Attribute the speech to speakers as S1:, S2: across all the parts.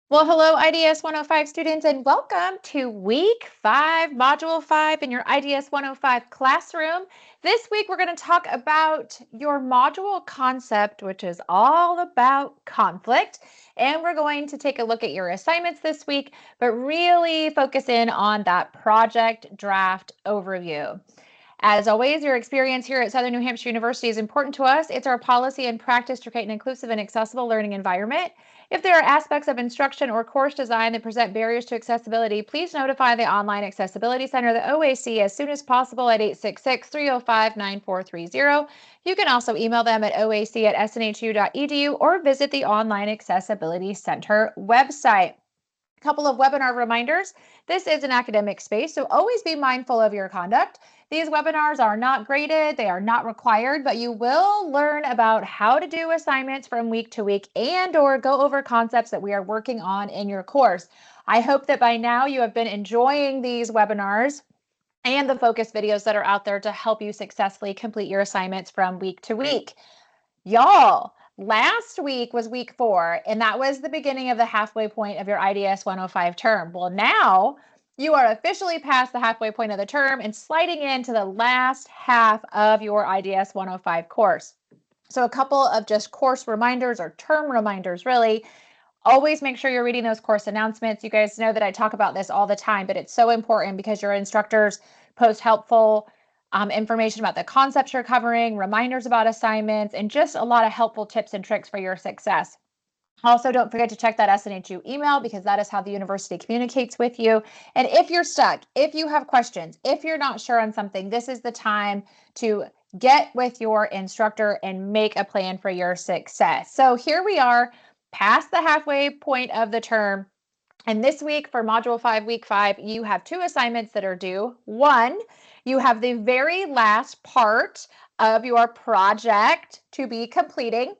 S1: Well, hello, IDS 105 students, and welcome to week 5, module 5 in your IDS 105 classroom. This week, we're going to talk about your module concept, which is all about conflict. And we're going to take a look at your assignments this week, but really focus in on that project draft overview. As always, your experience here at Southern New Hampshire University is important to us. It's our policy and practice to create an inclusive and accessible learning environment. If there are aspects of instruction or course design that present barriers to accessibility, please notify the Online Accessibility Center, the OAC, as soon as possible at 866-305-9430. You can also email them at oac@snhu.edu or visit the Online Accessibility Center website. Couple of webinar reminders. This is an academic space, so always be mindful of your conduct. These webinars are not graded, they are not required, but you will learn about how to do assignments from week to week and/or go over concepts that we are working on in your course. I hope that by now you have been enjoying these webinars and the focus videos that are out there to help you successfully complete your assignments from week to week. Y'all, last week was week 4, and that was the beginning of the halfway point of your IDS 105 term. Well, now you are officially past the halfway point of the term and sliding into the last half of your IDS 105 course. So a couple of just course reminders or term reminders, really. Always make sure you're reading those course announcements. You guys know that I talk about this all the time, but it's so important because your instructors post helpful information about the concepts you're covering, reminders about assignments, and just a lot of helpful tips and tricks for your success. Also, don't forget to check that SNHU email because that is how the university communicates with you. And if you're stuck, if you have questions, if you're not sure on something, this is the time to get with your instructor and make a plan for your success. So here we are past the halfway point of the term. And this week for Module 5, Week 5, you have 2 assignments that are due. One, you have the very last part of your project to be completing.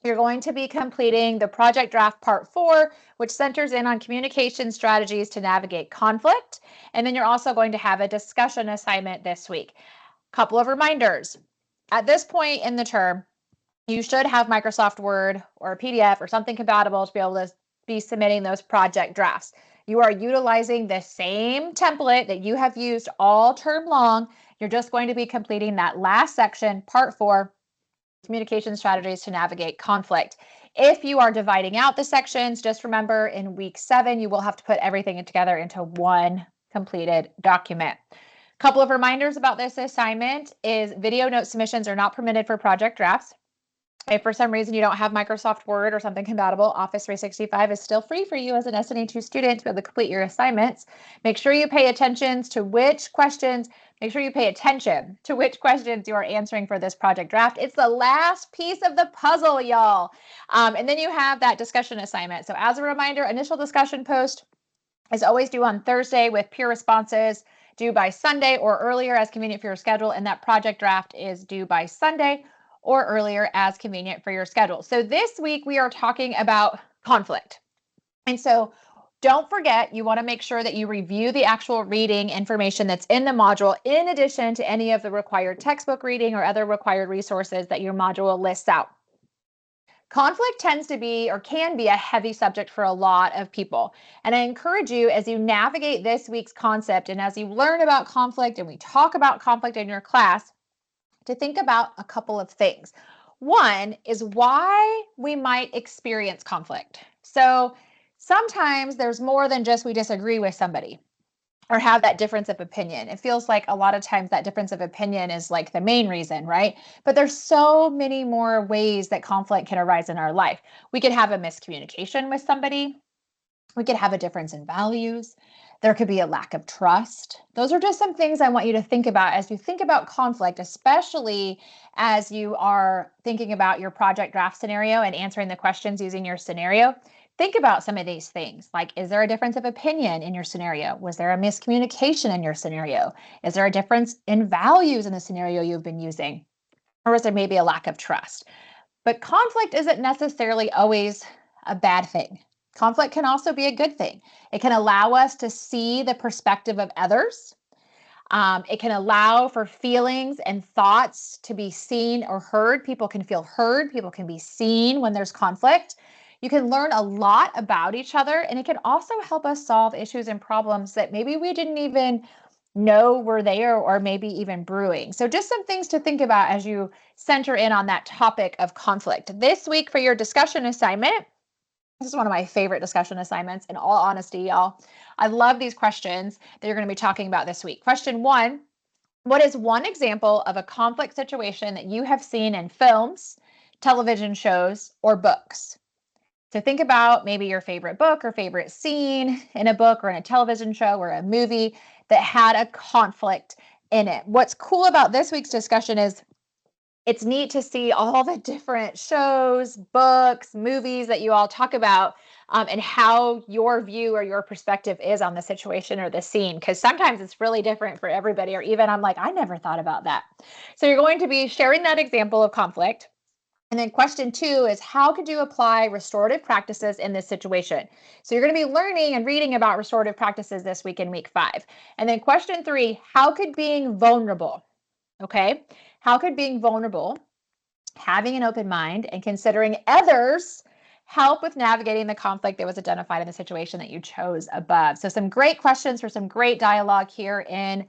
S1: You're going to be completing the project draft part 4, which centers in on communication strategies to navigate conflict. And then you're also going to have a discussion assignment this week. Couple of reminders. At this point in the term, you should have Microsoft Word or a PDF or something compatible to be able to be submitting those project drafts. You are utilizing the same template that you have used all term long. You're just going to be completing that last section, part 4, communication strategies to navigate conflict. If you are dividing out the sections, just remember in week 7, you will have to put everything together into one completed document. Couple of reminders about this assignment is video note submissions are not permitted for project drafts. If for some reason you don't have Microsoft Word or something compatible, Office 365 is still free for you as an SNHU student to be able to complete your assignments. Make sure you pay attention to which questions you are answering for this project draft. It's the last piece of the puzzle, y'all. And then you have that discussion assignment. So as a reminder, initial discussion post is always due on Thursday with peer responses due by Sunday or earlier as convenient for your schedule. And that project draft is due by Sunday or earlier as convenient for your schedule. So this week we are talking about conflict. And so don't forget, you want to make sure that you review the actual reading information that's in the module in addition to any of the required textbook reading or other required resources that your module lists out. Conflict tends to be or can be a heavy subject for a lot of people. And I encourage you as you navigate this week's concept and as you learn about conflict and we talk about conflict in your class, to think about a couple of things. One is why we might experience conflict. So sometimes there's more than just we disagree with somebody or have that difference of opinion. It feels like a lot of times that difference of opinion is like the main reason, right? But there's so many more ways that conflict can arise in our life. We could have a miscommunication with somebody. We could have a difference in values. There could be a lack of trust. Those are just some things I want you to think about as you think about conflict, especially as you are thinking about your project draft scenario and answering the questions using your scenario. Think about some of these things, like, is there a difference of opinion in your scenario? Was there a miscommunication in your scenario? Is there a difference in values in the scenario you've been using? Or is there maybe a lack of trust? But conflict isn't necessarily always a bad thing. Conflict can also be a good thing. It can allow us to see the perspective of others. It can allow for feelings and thoughts to be seen or heard. People can feel heard. People can be seen when there's conflict. You can learn a lot about each other, and it can also help us solve issues and problems that maybe we didn't even know were there or maybe even brewing. So just some things to think about as you center in on that topic of conflict. This week for your discussion assignment, this is one of my favorite discussion assignments, in all honesty, y'all. I love these questions that you're going to be talking about this week. Question 1, what is one example of a conflict situation that you have seen in films, television shows, or books? So think about maybe your favorite book or favorite scene in a book or in a television show or a movie that had a conflict in it. What's cool about this week's discussion is it's neat to see all the different shows, books, movies that you all talk about, and how your view or your perspective is on the situation or the scene. Because sometimes it's really different for everybody, or even I'm like, I never thought about that. So you're going to be sharing that example of conflict. And then question 2 is, how could you apply restorative practices in this situation? So you're going to be learning and reading about restorative practices this week in week 5. And then question 3, how could being vulnerable, okay? How could being vulnerable, having an open mind, and considering others help with navigating the conflict that was identified in the situation that you chose above? So some great questions for some great dialogue here in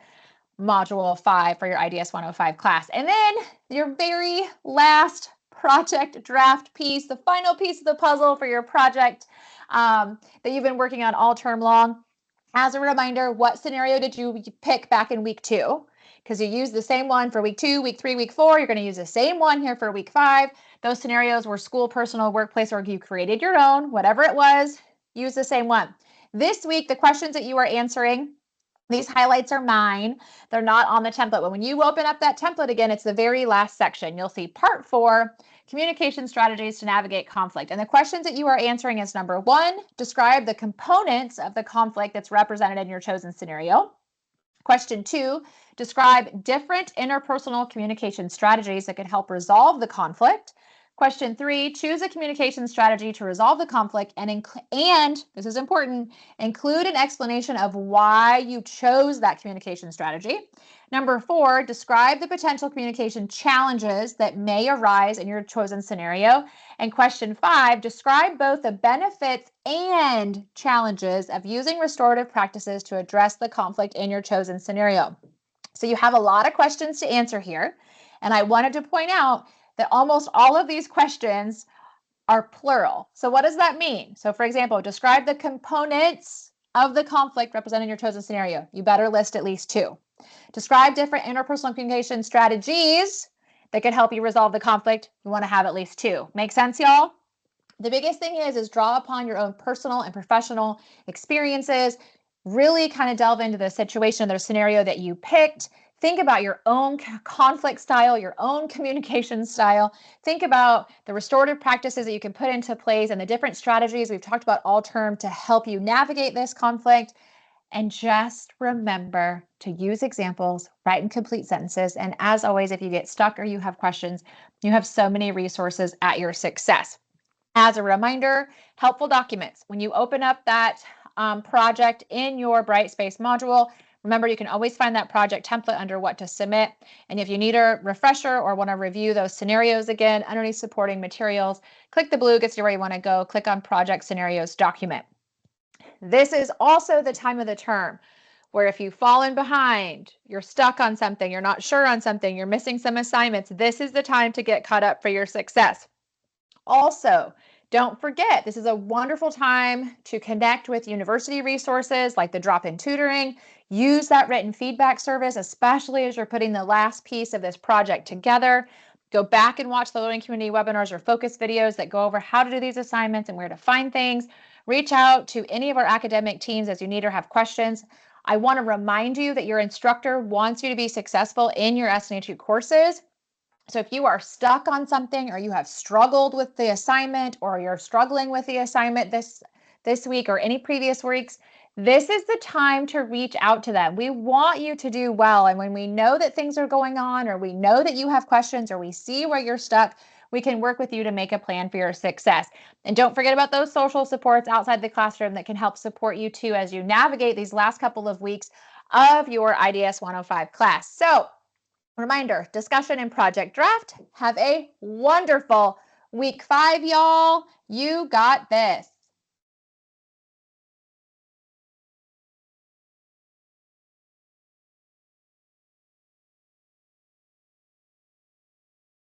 S1: Module 5 for your IDS 105 class. And then your very last project draft piece, the final piece of the puzzle for your project that you've been working on all term long. As a reminder, what scenario did you pick back in week 2? Because you used the same one for week 2, week 3, week 4. You're going to use the same one here for week 5. Those scenarios were school, personal, workplace, or you created your own, whatever it was, use the same one. This week, the questions that you are answering, these highlights are mine. They're not on the template. But when you open up that template again, it's the very last section. You'll see part 4, communication strategies to navigate conflict. And the questions that you are answering is number 1, describe the components of the conflict that's represented in your chosen scenario. Question 2, describe different interpersonal communication strategies that could help resolve the conflict. Question 3, choose a communication strategy to resolve the conflict and this is important, include an explanation of why you chose that communication strategy. Number 4, describe the potential communication challenges that may arise in your chosen scenario. And question 5, describe both the benefits and challenges of using restorative practices to address the conflict in your chosen scenario. So you have a lot of questions to answer here. And I wanted to point out that almost all of these questions are plural. So what does that mean? So for example, describe the components of the conflict represented in your chosen scenario. You better list at least 2. Describe different interpersonal communication strategies that could help you resolve the conflict. You want to have at least 2. Make sense, y'all? The biggest thing is draw upon your own personal and professional experiences. Really kind of delve into the situation, the scenario that you picked. Think about your own conflict style, your own communication style. Think about the restorative practices that you can put into place and the different strategies we've talked about all term to help you navigate this conflict. And just remember to use examples, write and complete sentences. And as always, if you get stuck or you have questions, you have so many resources at your success. As a reminder, helpful documents. When you open up that project in your Brightspace module, remember you can always find that project template under what to submit. And if you need a refresher or want to review those scenarios again, underneath supporting materials, click the blue, gets you where you want to go, click on project scenarios document. This is also the time of the term where if you've fallen behind, you're stuck on something, you're not sure on something, you're missing some assignments, this is the time to get caught up for your success. Also, don't forget, this is a wonderful time to connect with university resources like the drop-in tutoring. Use that written feedback service, especially as you're putting the last piece of this project together. Go back and watch the Learning Community webinars or focus videos that go over how to do these assignments and where to find things. Reach out to any of our academic teams as you need or have questions. I want to remind you that your instructor wants you to be successful in your SNHU courses. So if you are stuck on something or you have struggled with the assignment or you're struggling with the assignment this week or any previous weeks, this is the time to reach out to them. We want you to do well. And when we know that things are going on or we know that you have questions or we see where you're stuck, we can work with you to make a plan for your success. And don't forget about those social supports outside the classroom that can help support you too as you navigate these last couple of weeks of your IDS 105 class. So reminder, discussion and project draft. Have a wonderful Week 5, y'all, you got this.